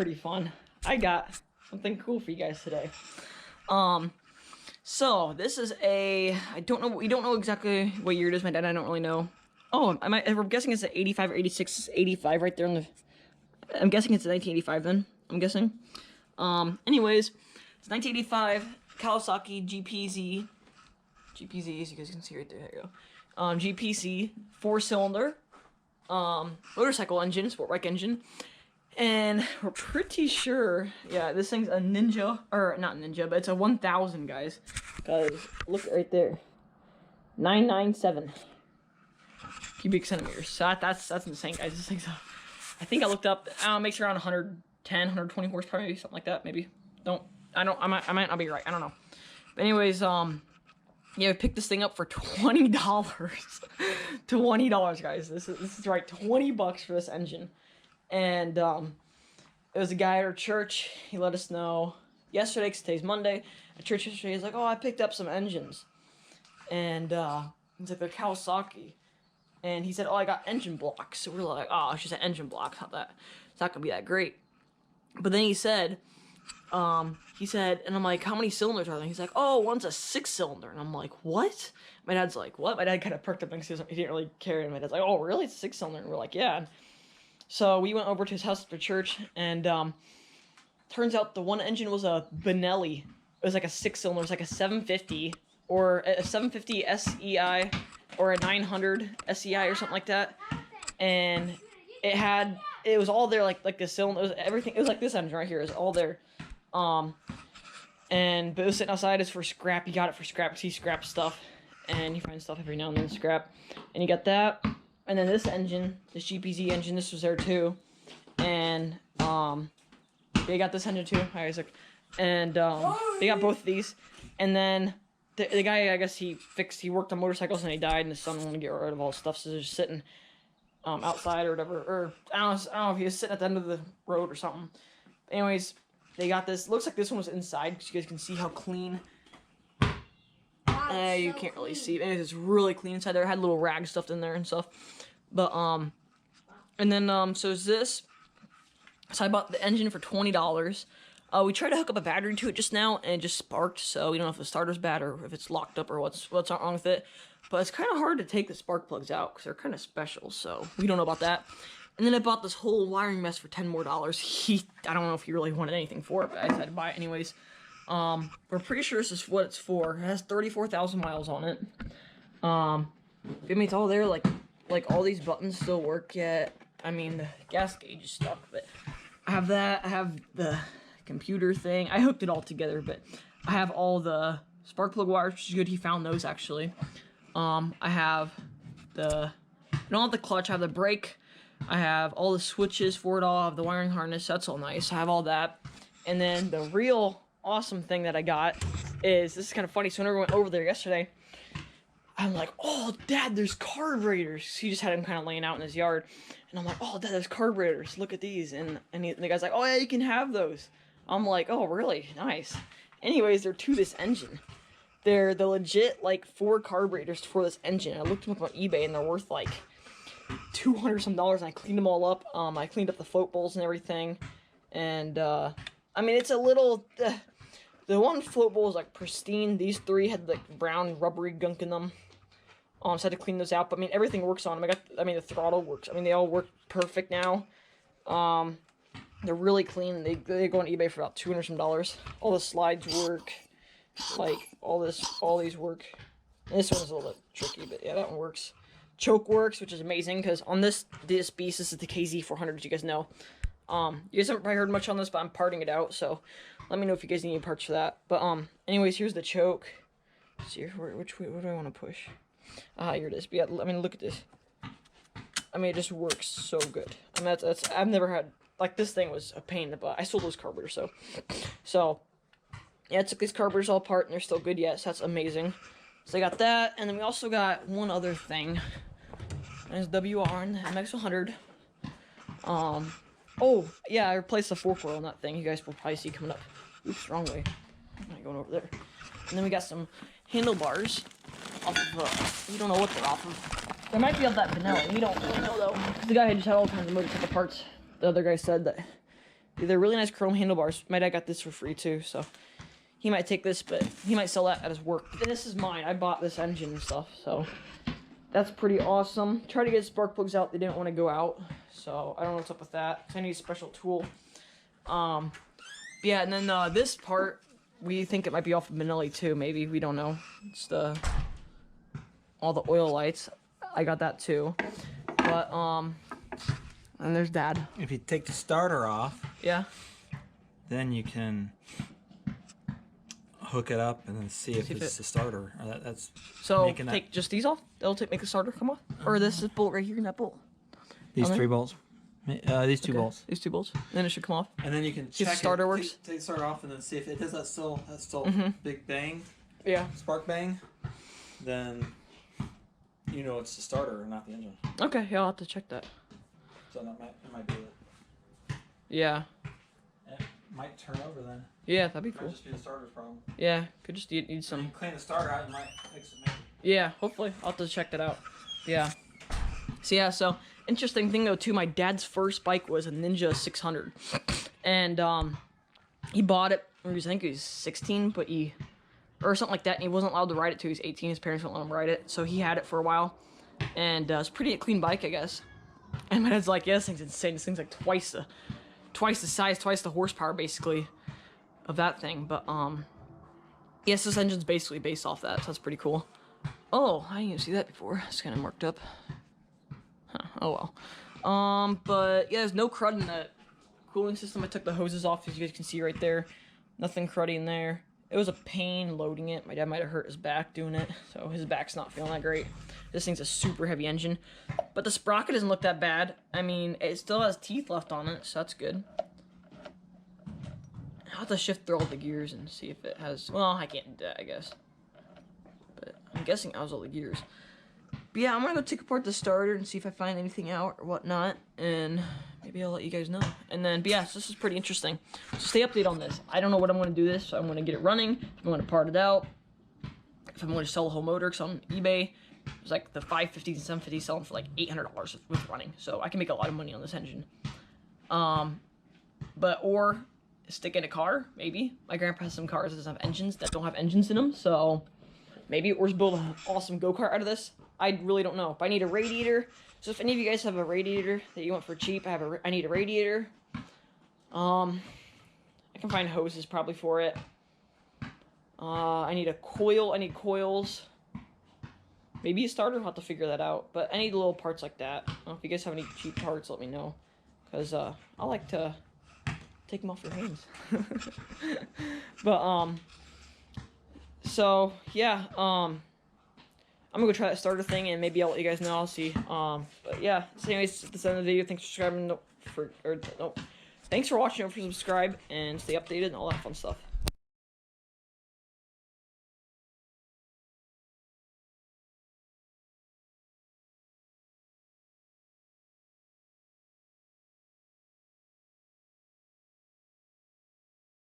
pretty fun. I got something cool for you guys today. So this is a, we don't know exactly what year it is. My dad, I don't really know. Oh, I'm guessing it's an 85 or 86, 85 right there on the, I'm guessing it's a 1985 then, I'm guessing. Anyways, it's 1985 Kawasaki GPZ, as you guys can see right there, you go. GPZ 4-cylinder, motorcycle engine, sport bike engine. And we're pretty sure, yeah, this thing's a Ninja, or not Ninja, but it's a 1000, guys. Because look right there, 997 cubic centimeters. So that's insane, guys. This thing's, I think I looked up, makes around 110, 120 horsepower, maybe something like that. Maybe I might not be right. I don't know. But anyways, yeah, I picked this thing up for $20. $20, guys. This is right, 20 bucks for this engine. And it was a guy at our church. He let us know yesterday, because today's Monday, at church yesterday. He's like, oh, I picked up some engines. And he's like, they're Kawasaki. And he said, oh, I got engine blocks. So we're like, oh, it's just an engine block. It's not going to be that great. But then he said, and I'm like, how many cylinders are there? He's like, oh, one's a 6-cylinder. And I'm like, what? My dad's like, what? My dad kind of perked up and he didn't really care. And my dad's like, oh, really? It's a 6-cylinder? And we're like, yeah. So we went over to his house after church, and turns out the one engine was a Benelli. It was like a 6-cylinder. It was like a 750 or a 750 SEI or a 900 SEI or something like that. And it was all there, like the cylinder. It was everything. It was like this engine right here. It was all there. But it was sitting outside. It's for scrap. You got it for scrap because he scraps stuff, and you find stuff every now and then scrap. And you got that. And then this engine, this GPZ engine, this was there too. And they got this engine too. Hi, Isaac. And they got both of these. And then the guy, I guess he worked on motorcycles and he died, and his son wanted to get rid of all his stuff, so they're just sitting outside or whatever. Or I don't know if he was sitting at the end of the road or something. But anyways, they got this. Looks like this one was inside, because you guys can see how clean. You can't really see. Anyways, it's really clean inside there. It had little rags stuffed in there and stuff. But, and then, so is this. So I bought the engine for $20. We tried to hook up a battery to it just now, and it just sparked. So we don't know if the starter's bad or if it's locked up or what's wrong with it. But it's kind of hard to take the spark plugs out because they're kind of special. So we don't know about that. And then I bought this whole wiring mess for $10 more. I don't know if he really wanted anything for it, but I decided to buy it anyways. We're pretty sure this is what it's for. It has 34,000 miles on it. I mean, it's all there, like all these buttons still work yet. I mean, the gas gauge is stuck, but I have that. I have the computer thing. I hooked it all together, but I have all the spark plug wires, which is good. He found those, actually. I have I don't have the clutch. I have the brake. I have all the switches for it all. I have the wiring harness. That's all nice. I have all that. And then the real awesome thing that I got is, this is kind of funny. So whenever I went over there yesterday, I'm like, oh, Dad, there's carburetors. He just had them kind of laying out in his yard. And I'm like, oh, Dad, there's carburetors. Look at these. And the guy's like, oh, yeah, you can have those. I'm like, oh, really? Nice. Anyways, they're to this engine. They're the legit, like, 4 carburetors for this engine. I looked them up on eBay, and they're worth, like, $200 some, and I cleaned them all up. I cleaned up the float bowls and everything. And, I mean, it's a little... The one float bowl is like pristine. These 3 had like brown rubbery gunk in them. So I had to clean those out. But I mean, everything works on them. The throttle works. I mean, they all work perfect now. They're really clean. They go on eBay for about $200 some. All the slides work. Like all these work. And this one's a little bit tricky, but yeah, that one works. Choke works, which is amazing because on this beast, this is the KZ400, as you guys know. You guys haven't probably heard much on this, but I'm parting it out, so let me know if you guys need any parts for that. But, anyways, here's the choke. Let's see, which way, what do I want to push? Here it is. But yeah, I mean, look at this. I mean, it just works so good. I mean, I've never had, like, this thing was a pain in the butt. I sold those carburetors, so, yeah, I took these carburetors all apart, and they're still good yet, so that's amazing. So I got that, and then we also got one other thing. There's WR and the MX100. Oh, yeah, I replaced the 4-coil on that thing. You guys will probably see coming up. Oops, wrong way. I'm not going over there. And then we got some handlebars off of, you don't know what they're off of. They might be off that Benelli. You don't really know, though. The guy had just had all kinds of motorcycle parts. The other guy said that They're really nice chrome handlebars. My dad got this for free too, so he might take this, but he might sell that at his work. And this is mine. I bought this engine and stuff, so that's pretty awesome. Tried to get spark plugs out. They didn't want to go out, so I don't know what's up with that. I need a special tool. Yeah, and then this part, we think it might be off of Benelli too. Maybe, we don't know. It's all the oil lights. I got that too, but and there's Dad. If you take the starter off, yeah, then you can hook it up and then see if it's the starter. That's so take just these off. That'll make the starter come off, or this bolt right here in that bolt. These 3 bolts. These 2 bolts. These 2 bolts. Then it should come off. And then you can check the starter works. Take the starter off and then see if it does that still big bang. Yeah. Spark bang. Then you know it's the starter and not the engine. Okay, yeah, I'll have to check that. So that might be it. Yeah. It might turn over then. Yeah, that'd be cool. Might just be the starter's problem. Yeah, could just need some. You clean the starter out, you might fix it maybe. Yeah, hopefully. I'll have to check that out. Yeah. So yeah, so interesting thing though too, my dad's first bike was a Ninja 600. And he bought it when I think he was 16, but or something like that, and he wasn't allowed to ride it till he was 18. His parents wouldn't let him ride it, so he had it for a while. And it's pretty clean bike, I guess. And my dad's like, yeah, this thing's insane. This thing's like twice the size, twice the horsepower, basically, of that thing. But, yes, this engine's basically based off that, so that's pretty cool. Oh, I didn't even see that before. It's kind of marked up. Huh, oh well. But, yeah, there's no crud in that cooling system. I took the hoses off, as you guys can see right there. Nothing cruddy in there. It was a pain loading it. My dad might have hurt his back doing it, so his back's not feeling that great. This thing's a super heavy engine. But the sprocket doesn't look that bad. I mean, it still has teeth left on it, so that's good. I'll have to shift through all the gears and see if it has... Well, I can't do that, I guess. But I'm guessing it has all the gears. But yeah, I'm going to go take apart the starter and see if I find anything out or whatnot. And maybe I'll let you guys know. And then, but yeah, so this is pretty interesting. So stay updated on this. I don't know what I'm going to do this. So I'm going to get it running. If I'm going to part it out. If I'm going to sell the whole motor, because on eBay, it's like the 550s and 750s selling for like $800 with running. So I can make a lot of money on this engine. Or stick in a car, maybe. My grandpa has some cars that doesn't have engines, that don't have engines in them. So maybe, or just build an awesome go-kart out of this. I really don't know. But I need a radiator. So if any of you guys have a radiator that you want for cheap, I need a radiator. I can find hoses probably for it. I need a coil. I need coils. Maybe a starter. I'll have to figure that out. But I need little parts like that. If you guys have any cheap parts, let me know. Because I like to take them off your hands. But, so, yeah, I'm gonna go try that starter thing, and maybe I'll let you guys know. I'll see. But yeah. So anyways, that's the end of the video. Thanks for subscribing. Thanks for watching. Don't forget to subscribe and stay updated and all that fun stuff.